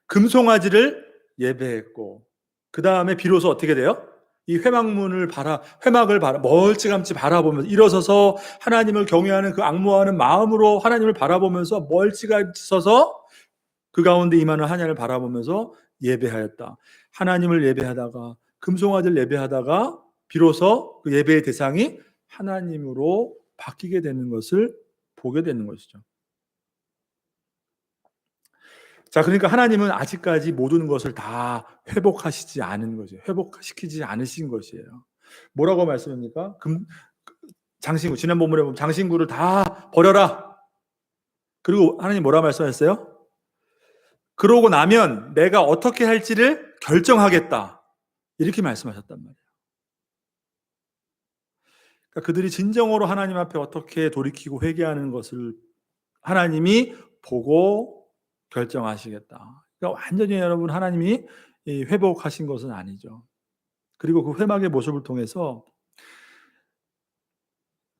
금송아지를 예배했고, 그 다음에 비로소 어떻게 돼요? 이 회막을 멀찌감치 바라보면서 일어서서 하나님을 경외하는 그 앙모하는 마음으로 하나님을 바라보면서 멀찌감치 서서 그 가운데 임하는 하나님을 바라보면서 예배하였다. 하나님을 예배하다가, 금송아지를 예배하다가 비로소 그 예배의 대상이 하나님으로 바뀌게 되는 것을 보게 되는 것이죠. 자, 그러니까 하나님은 아직까지 모든 것을 다 회복하시지 않은 거죠. 회복시키지 않으신 것이에요. 뭐라고 말씀합니까? 장신구, 지난 본문에 보면 장신구를 다 버려라. 그리고 하나님 뭐라고 말씀하셨어요? 그러고 나면 내가 어떻게 할지를 결정하겠다. 이렇게 말씀하셨단 말이에요. 그러니까 그들이 진정으로 하나님 앞에 어떻게 돌이키고 회개하는 것을 하나님이 보고 결정하시겠다. 그러니까 완전히 여러분 하나님이 회복하신 것은 아니죠. 그리고 그 회막의 모습을 통해서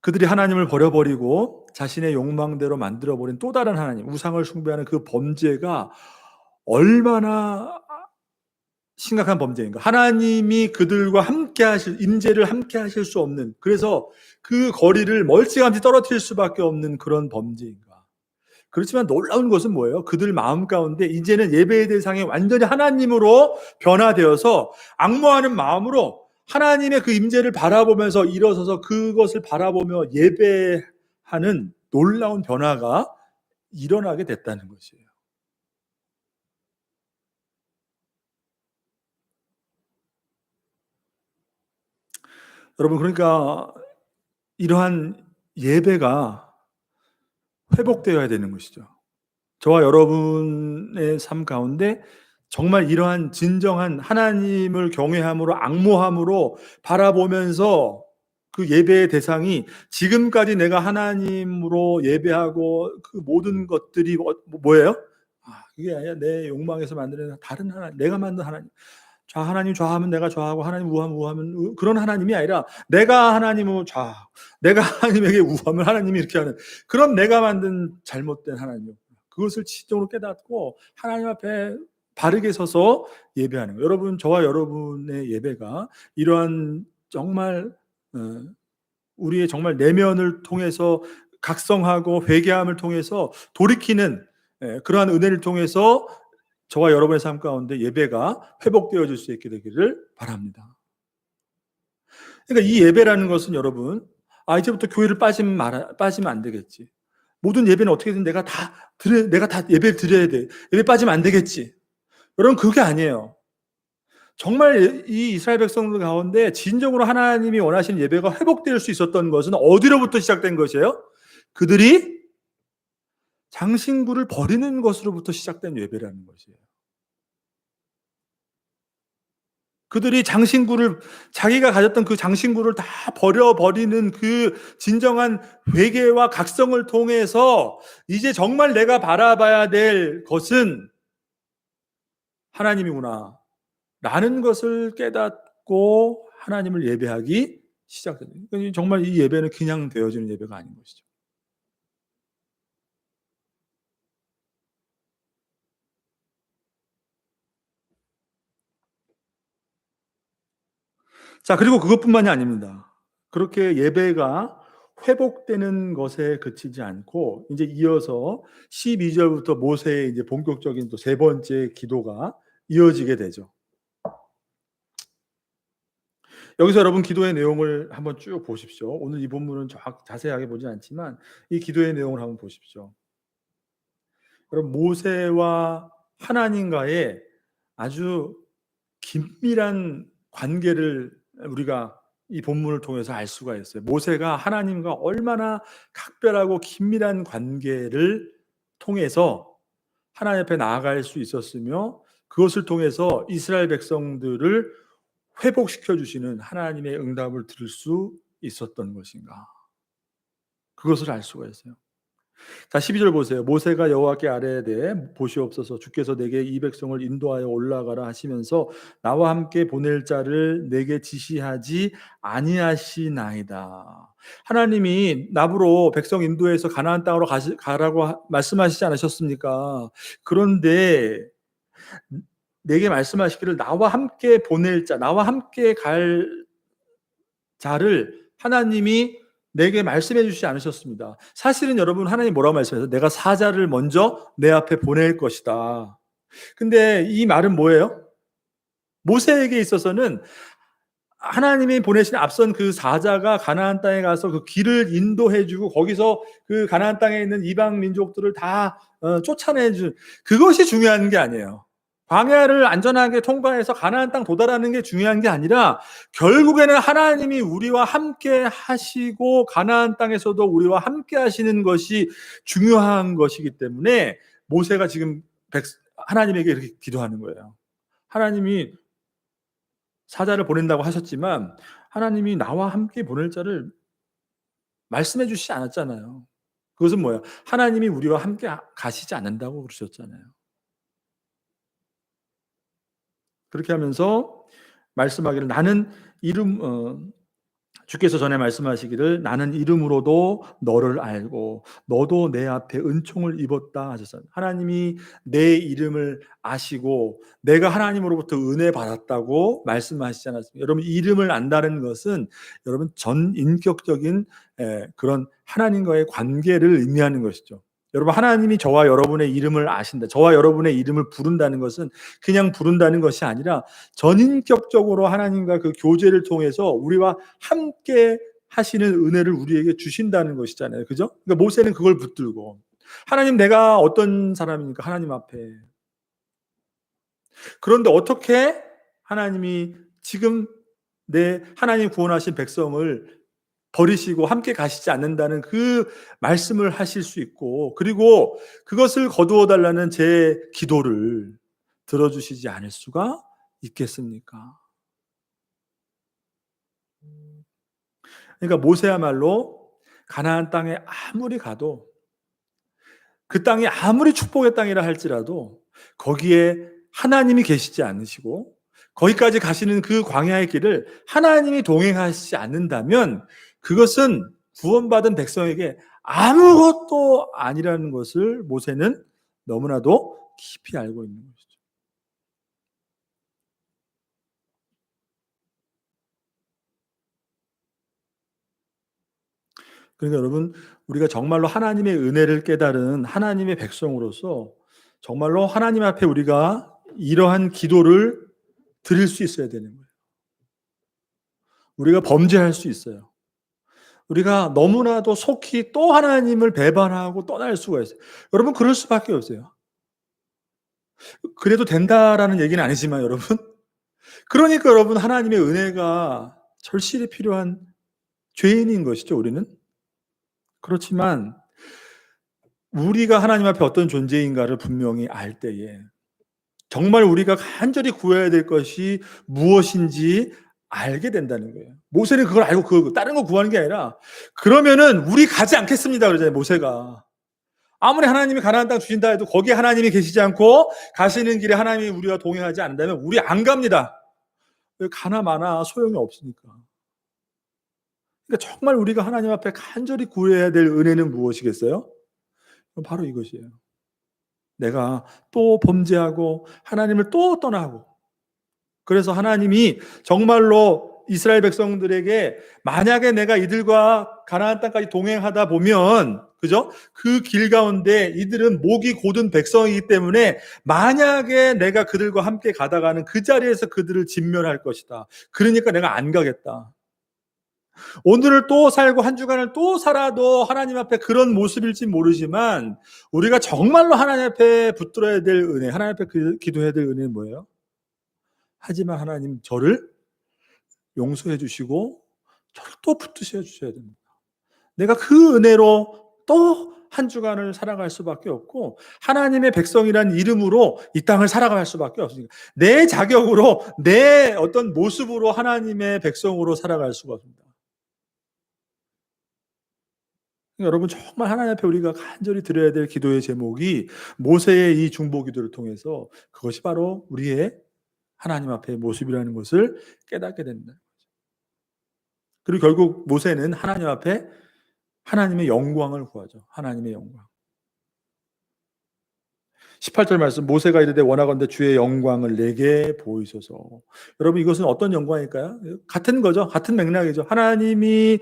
그들이 하나님을 버려버리고 자신의 욕망대로 만들어버린 또 다른 하나님, 우상을 숭배하는 그 범죄가 얼마나 심각한 범죄인가. 하나님이 그들과 함께 하실, 임재를 함께 하실 수 없는, 그래서 그 거리를 멀찌감치 떨어뜨릴 수밖에 없는 그런 범죄인가. 그렇지만 놀라운 것은 뭐예요? 그들 마음 가운데 이제는 예배의 대상이 완전히 하나님으로 변화되어서 앙모하는 마음으로 하나님의 그 임재를 바라보면서 일어서서 그것을 바라보며 예배하는 놀라운 변화가 일어나게 됐다는 것이에요. 여러분, 그러니까 이러한 예배가 회복되어야 되는 것이죠. 저와 여러분의 삶 가운데 정말 이러한 진정한 하나님을 경외함으로 앙모함으로 바라보면서 그 예배의 대상이 지금까지 내가 하나님으로 예배하고 그 모든 것들이 뭐예요? 이게 아니라 내 욕망에서 만드는 다른 하나님, 내가 만든 하나님. 하나님 좌하면 내가 좌하고 하나님 우하면 우하면 그런 하나님이 아니라 내가 하나님을 좌하고 내가 하나님에게 우하면 하나님이 이렇게 하는 그런 내가 만든 잘못된 하나님, 그것을 지적으로 깨닫고 하나님 앞에 바르게 서서 예배하는 거예요. 여러분, 저와 여러분의 예배가 이러한 정말 우리의 정말 내면을 통해서 각성하고 회개함을 통해서 돌이키는 그러한 은혜를 통해서 저와 여러분의 삶 가운데 예배가 회복되어질 수 있게 되기를 바랍니다. 그러니까 이 예배라는 것은 여러분, 이제부터 교회를 빠지면 안 되겠지. 모든 예배는 어떻게든 내가 다 예배를 드려야 돼. 예배 빠지면 안 되겠지. 여러분, 그게 아니에요. 정말 이 이스라엘 백성들 가운데 진정으로 하나님이 원하시는 예배가 회복될 수 있었던 것은 어디로부터 시작된 것이에요? 그들이 장신구를 버리는 것으로부터 시작된 예배라는 것이에요. 그들이 자기가 가졌던 그 장신구를 다 버려버리는 그 진정한 회개와 각성을 통해서 이제 정말 내가 바라봐야 될 것은 하나님이구나 라는 것을 깨닫고 하나님을 예배하기 시작됩니다. 정말 이 예배는 그냥 되어지는 예배가 아닌 것이죠. 자, 그리고 그것뿐만이 아닙니다. 그렇게 예배가 회복되는 것에 그치지 않고 이제 이어서 12절부터 모세의 이제 본격적인 또 세 번째 기도가 이어지게 되죠. 여기서 여러분 기도의 내용을 한번 쭉 보십시오. 오늘 이 본문은 자세하게 보지 않지만 이 기도의 내용을 한번 보십시오. 여러분, 모세와 하나님과의 아주 긴밀한 관계를 우리가 이 본문을 통해서 알 수가 있어요. 모세가 하나님과 얼마나 각별하고 긴밀한 관계를 통해서 하나님 앞에 나아갈 수 있었으며 그것을 통해서 이스라엘 백성들을 회복시켜 주시는 하나님의 응답을 들을 수 있었던 것인가. 그것을 알 수가 있어요. 자, 12절 보세요. 모세가 여호와께 아뢰되 보시옵소서, 주께서 내게 이 백성을 인도하여 올라가라 하시면서 나와 함께 보낼 자를 내게 지시하지 아니하시나이다. 하나님이 나부로 백성 인도해서 가나안 땅으로 가라고 말씀하시지 않으셨습니까? 그런데 내게 말씀하시기를 나와 함께 보낼 자, 나와 함께 갈 자를 하나님이 내게 말씀해 주시지 않으셨습니다. 사실은 여러분, 하나님 뭐라고 말씀하세요? 내가 사자를 먼저 내 앞에 보낼 것이다. 근데 이 말은 뭐예요? 모세에게 있어서는 하나님이 보내신 앞선 그 사자가 가나안 땅에 가서 그 길을 인도해 주고 거기서 그 가나안 땅에 있는 이방 민족들을 다 쫓아내 준, 그것이 중요한 게 아니에요. 광야를 안전하게 통과해서 가나안 땅 도달하는 게 중요한 게 아니라 결국에는 하나님이 우리와 함께 하시고 가나안 땅에서도 우리와 함께 하시는 것이 중요한 것이기 때문에 모세가 지금 하나님에게 이렇게 기도하는 거예요. 하나님이 사자를 보낸다고 하셨지만 하나님이 나와 함께 보낼 자를 말씀해 주시지 않았잖아요. 그것은 뭐예요? 하나님이 우리와 함께 가시지 않는다고 그러셨잖아요. 그렇게 하면서 말씀하기를 나는 주께서 전에 말씀하시기를 나는 이름으로도 너를 알고 너도 내 앞에 은총을 입었다 하셨어요. 하나님이 내 이름을 아시고 내가 하나님으로부터 은혜 받았다고 말씀하시지 않았습니까? 여러분, 이름을 안다는 것은 여러분 전인격적인 그런 하나님과의 관계를 의미하는 것이죠. 여러분, 하나님이 저와 여러분의 이름을 아신다, 저와 여러분의 이름을 부른다는 것은 그냥 부른다는 것이 아니라 전인격적으로 하나님과 그 교제를 통해서 우리와 함께 하시는 은혜를 우리에게 주신다는 것이잖아요. 그죠? 그러니까 모세는 그걸 붙들고 하나님, 내가 어떤 사람입니까? 하나님 앞에. 그런데 어떻게 하나님이 지금 내 하나님 구원하신 백성을 버리시고 함께 가시지 않는다는 그 말씀을 하실 수 있고, 그리고 그것을 거두어 달라는 제 기도를 들어주시지 않을 수가 있겠습니까? 그러니까 모세야말로 가나안 땅에 아무리 가도, 그 땅이 아무리 축복의 땅이라 할지라도 거기에 하나님이 계시지 않으시고 거기까지 가시는 그 광야의 길을 하나님이 동행하시지 않는다면 그것은 구원받은 백성에게 아무것도 아니라는 것을 모세는 너무나도 깊이 알고 있는 것이죠. 그러니까 여러분, 우리가 정말로 하나님의 은혜를 깨달은 하나님의 백성으로서 정말로 하나님 앞에 우리가 이러한 기도를 드릴 수 있어야 되는 거예요. 우리가 범죄할 수 있어요. 우리가 너무나도 속히 또 하나님을 배반하고 떠날 수가 있어요. 여러분, 그럴 수밖에 없어요. 그래도 된다라는 얘기는 아니지만 여러분, 그러니까 여러분, 하나님의 은혜가 절실히 필요한 죄인인 것이죠, 우리는. 그렇지만 우리가 하나님 앞에 어떤 존재인가를 분명히 알 때에 정말 우리가 간절히 구해야 될 것이 무엇인지 알게 된다는 거예요. 모세는 그걸 알고 다른 거 구하는 게 아니라, 그러면은 우리 가지 않겠습니다 그러잖아요, 모세가. 아무리 하나님이 가나안 땅 주신다 해도 거기에 하나님이 계시지 않고 가시는 길에 하나님이 우리와 동행하지 않는다면 우리 안 갑니다. 가나 마나 소용이 없으니까. 그러니까 정말 우리가 하나님 앞에 간절히 구해야 될 은혜는 무엇이겠어요? 바로 이것이에요. 내가 또 범죄하고 하나님을 또 떠나고, 그래서 하나님이 정말로 이스라엘 백성들에게 만약에 내가 이들과 가나안 땅까지 동행하다 보면, 그죠? 그 길 가운데 이들은 목이 곧은 백성이기 때문에 만약에 내가 그들과 함께 가다가는 그 자리에서 그들을 진멸할 것이다. 그러니까 내가 안 가겠다. 오늘을 또 살고 한 주간을 또 살아도 하나님 앞에 그런 모습일지 모르지만 우리가 정말로 하나님 앞에 붙들어야 될 은혜, 하나님 앞에 기도해야 될 은혜는 뭐예요? 하지만 하나님 저를 용서해 주시고 저를 또 붙드셔 주셔야 됩니다. 내가 그 은혜로 또 한 주간을 살아갈 수밖에 없고 하나님의 백성이란 이름으로 이 땅을 살아갈 수밖에 없으니까 내 자격으로 내 어떤 모습으로 하나님의 백성으로 살아갈 수가 없습니다. 여러분, 정말 하나님 앞에 우리가 간절히 드려야 될 기도의 제목이 모세의 이 중보기도를 통해서 그것이 바로 우리의 하나님 앞의 모습이라는 것을 깨닫게 된다. 그리고 결국 모세는 하나님 앞에 하나님의 영광을 구하죠. 하나님의 영광. 18절 말씀, 모세가 이르되 원하건대 주의 영광을 내게 보이소서. 여러분, 이것은 어떤 영광일까요? 같은 거죠. 같은 맥락이죠. 하나님이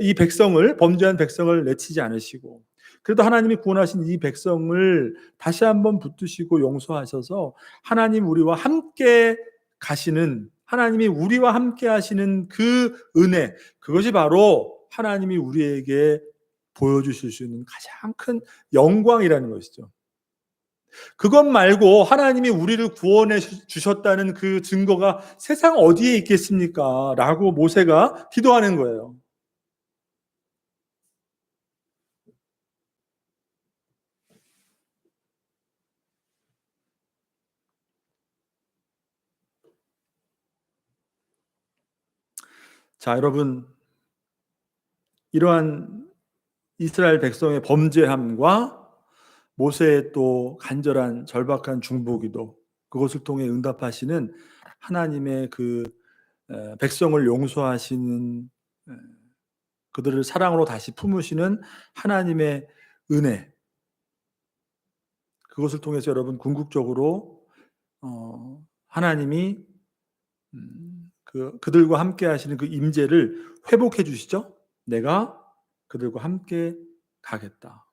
이 백성을, 범죄한 백성을 내치지 않으시고 그래도 하나님이 구원하신 이 백성을 다시 한번 붙드시고 용서하셔서 하나님 우리와 함께 가시는 하나님이 우리와 함께 하시는 그 은혜, 그것이 바로 하나님이 우리에게 보여주실 수 있는 가장 큰 영광이라는 것이죠. 그것 말고 하나님이 우리를 구원해 주셨다는 그 증거가 세상 어디에 있겠습니까? 라고 모세가 기도하는 거예요. 자, 여러분, 이러한 이스라엘 백성의 범죄함과 모세의 또 간절한 절박한 중보기도, 그것을 통해 응답하시는 하나님의 그 백성을 용서하시는, 그들을 사랑으로 다시 품으시는 하나님의 은혜, 그것을 통해서 여러분 궁극적으로 하나님이 그들과 함께 하시는 그 임재를 회복해 주시죠. 내가 그들과 함께 가겠다.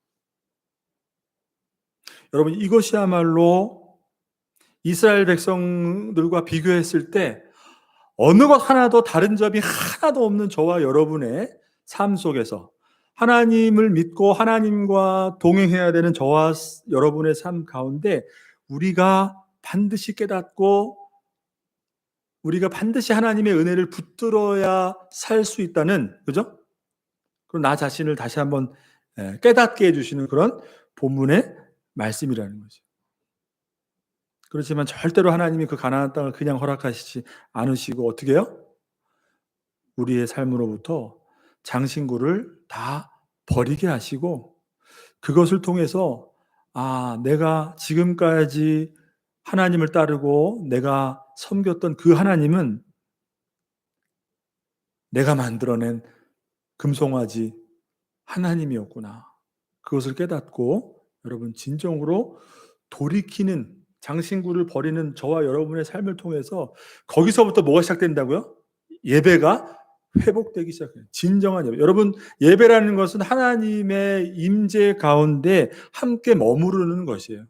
여러분, 이것이야말로 이스라엘 백성들과 비교했을 때 어느 것 하나도 다른 점이 하나도 없는 저와 여러분의 삶 속에서 하나님을 믿고 하나님과 동행해야 되는 저와 여러분의 삶 가운데 우리가 반드시 깨닫고 우리가 반드시 하나님의 은혜를 붙들어야 살 수 있다는, 그죠? 그럼 나 자신을 다시 한번 깨닫게 해주시는 그런 본문의 말씀이라는 거죠. 그렇지만 절대로 하나님이 그 가나안 땅을 그냥 허락하시지 않으시고 어떻게 해요? 우리의 삶으로부터 장신구를 다 버리게 하시고 그것을 통해서 내가 지금까지 하나님을 따르고 내가 섬겼던 그 하나님은 내가 만들어낸 금송아지 하나님이었구나. 그것을 깨닫고 여러분 진정으로 돌이키는, 장신구를 버리는 저와 여러분의 삶을 통해서 거기서부터 뭐가 시작된다고요? 예배가 회복되기 시작해요. 진정한 예배. 여러분, 예배라는 것은 하나님의 임재 가운데 함께 머무르는 것이에요.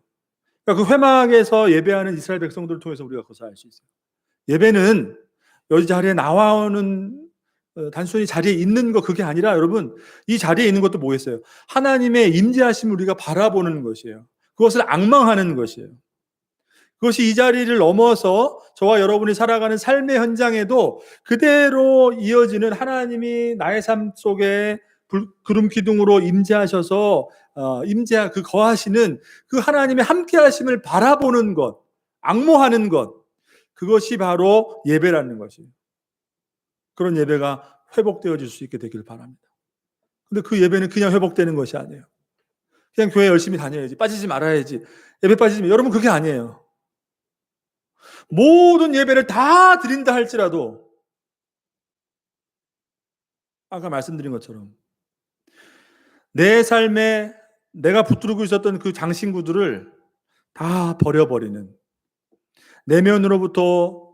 그러니까 그 회막에서 예배하는 이스라엘 백성들을 통해서 우리가 그것을 알 수 있어요. 예배는 여기 자리에 나와오는 단순히 자리에 있는 거, 그게 아니라 여러분, 이 자리에 있는 것도 뭐겠어요? 하나님의 임재하심을 우리가 바라보는 것이에요. 그것을 앙망하는 것이에요. 그것이 이 자리를 넘어서 저와 여러분이 살아가는 삶의 현장에도 그대로 이어지는, 하나님이 나의 삶 속에 구름 기둥으로 임재하셔서 그 거하시는 그 하나님의 함께하심을 바라보는 것, 앙모하는 것, 그것이 바로 예배라는 것이에요. 그런 예배가 회복되어질 수 있게 되길 바랍니다. 근데 그 예배는 그냥 회복되는 것이 아니에요. 그냥 교회 열심히 다녀야지, 빠지지 말아야지, 예배 빠지지 마. 여러분, 그게 아니에요. 모든 예배를 다 드린다 할지라도 아까 말씀드린 것처럼 내 삶에 내가 붙들고 있었던 그 장신구들을 다 버려버리는, 내면으로부터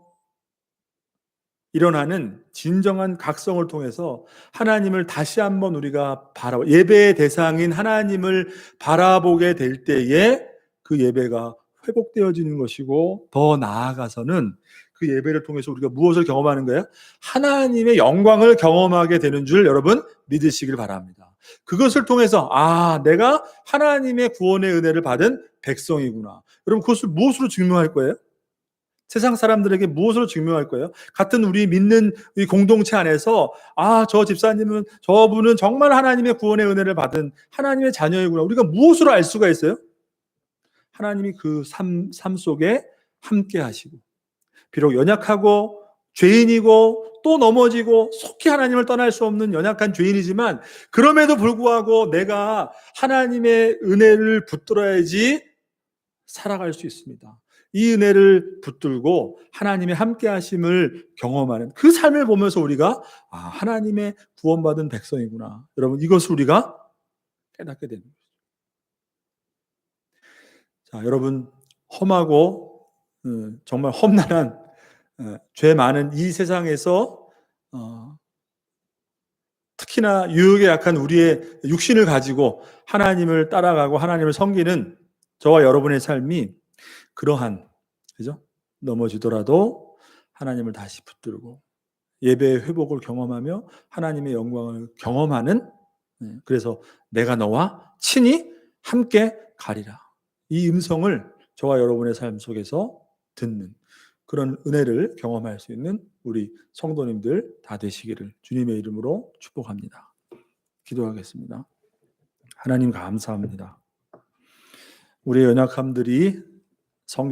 일어나는 진정한 각성을 통해서 하나님을 다시 한번 우리가 예배의 대상인 하나님을 바라보게 될 때에 그 예배가 회복되어지는 것이고, 더 나아가서는 그 예배를 통해서 우리가 무엇을 경험하는 거예요? 하나님의 영광을 경험하게 되는 줄 여러분 믿으시길 바랍니다. 그것을 통해서 내가 하나님의 구원의 은혜를 받은 백성이구나. 여러분, 그것을 무엇으로 증명할 거예요? 세상 사람들에게 무엇으로 증명할 거예요? 같은 우리 믿는 이 공동체 안에서 저 집사님은, 저분은 정말 하나님의 구원의 은혜를 받은 하나님의 자녀이구나. 우리가 무엇으로 알 수가 있어요? 하나님이 그 삶 속에 함께 하시고, 비록 연약하고 죄인이고 또 넘어지고 속히 하나님을 떠날 수 없는 연약한 죄인이지만 그럼에도 불구하고 내가 하나님의 은혜를 붙들어야지 살아갈 수 있습니다. 이 은혜를 붙들고 하나님의 함께 하심을 경험하는 그 삶을 보면서 우리가 하나님의 구원받은 백성이구나. 여러분, 이것을 우리가 깨닫게 되는 거죠. 자, 여러분, 험하고 정말 험난한 죄 많은 이 세상에서 특히나 유혹에 약한 우리의 육신을 가지고 하나님을 따라가고 하나님을 섬기는 저와 여러분의 삶이 그러한, 그죠? 넘어지더라도 하나님을 다시 붙들고 예배의 회복을 경험하며 하나님의 영광을 경험하는, 그래서 내가 너와 친히 함께 가리라. 이 음성을 저와 여러분의 삶 속에서 듣는 그런 은혜를 경험할 수 있는 우리 성도님들 다 되시기를 주님의 이름으로 축복합니다. 기도하겠습니다. 하나님 감사합니다. 우리의 연약함들이 성경